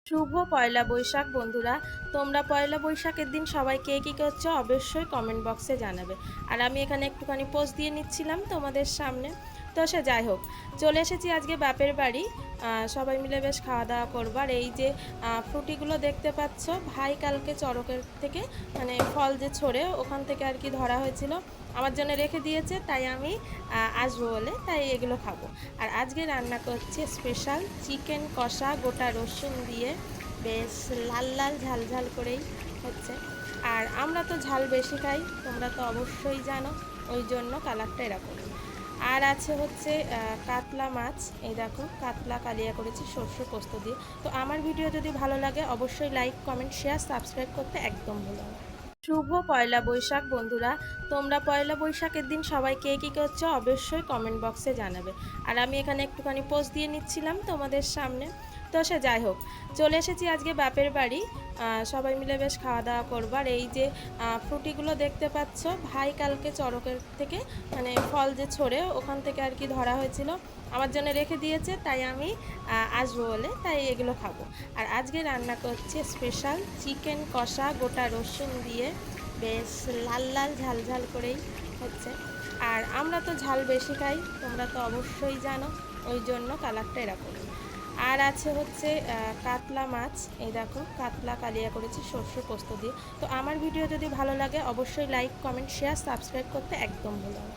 শুভ পয়লা বৈশাখ বন্ধুরা। তোমরা পয়লা বৈশাখের দিন সবাই কে কী করছো অবশ্যই কমেন্ট বক্সে জানাবে। আর আমি এখানে একটুখানি পোস্ট দিয়ে নিচ্ছিলাম তোমাদের সামনে। তো সে যাই হোক, চলে এসেছি আজকে বাপের বাড়ি। সবাই মিলে বেশ খাওয়া দাওয়া করবো। আর এই যে ফ্রুটিগুলো দেখতে পাচ্ছ, ভাই কালকে চড়কের থেকে মানে ফল যে ছড়ে ওখান থেকে আর কি ধরা হয়েছিল, আমার জন্য রেখে দিয়েছে, তাই আমি আসবো বলে তাই এগুলো খাবো। আর আজকে রান্না করছি স্পেশাল চিকেন কষা, গোটা রসুন দিয়ে বেশ লাল লাল ঝাল ঝাল করেই হচ্ছে। আর আমরা তো ঝাল বেশি খাই, তোমরা তো অবশ্যই জানো, ওই জন্য কালারটা এরকম। আর আছে হচ্ছে কাতলা মাছ, এই দেখো কাতলা কালিয়া করেছি সর্ষে পোস্ত দিয়ে। তো আমার ভিডিও যদি ভালো লাগে অবশ্যই লাইক কমেন্ট শেয়ার সাবস্ক্রাইব করতে একদম ভুলো না। শুভ পয়লা বৈশাখ বন্ধুরা। তোমরা পয়লা বৈশাখের দিন সবাই কে কী করছো অবশ্যই কমেন্ট বক্সে জানাবে। আর আমি এখানে একটুখানি পোস্ট দিয়ে নিচ্ছিলাম তোমাদের সামনে। তো সে যাই হোক, চলে এসেছি আজকে বাপের বাড়ি। সবাই মিলে বেশ খাওয়া দাওয়া করবো। আর এই যে ফ্রুটিগুলো দেখতে পাচ্ছ, ভাই কালকে চড়কের থেকে মানে ফল যে ছড়ে ওখান থেকে আর কি ধরা হয়েছিল, আমার জন্য রেখে দিয়েছে, তাই আমি আসবো বলে তাই এগুলো খাবো। আর আজকে রান্না করছি স্পেশাল চিকেন কষা, গোটা রসুন দিয়ে বেশ লাল লাল ঝাল ঝাল করেই হচ্ছে। আর আমরা তো ঝাল বেশি খাই, তোমরা তো অবশ্যই জানো, ওই জন্য কালারটা এরকম। আর আছে হচ্ছে কাতলা মাছ, এই দেখো কাতলা কালিয়া করেছি সর্ষে পোস্ত দিয়ে। তো আমার ভিডিও যদি ভালো লাগে অবশ্যই লাইক কমেন্ট শেয়ার সাবস্ক্রাইব করতে একদম ভুলো না।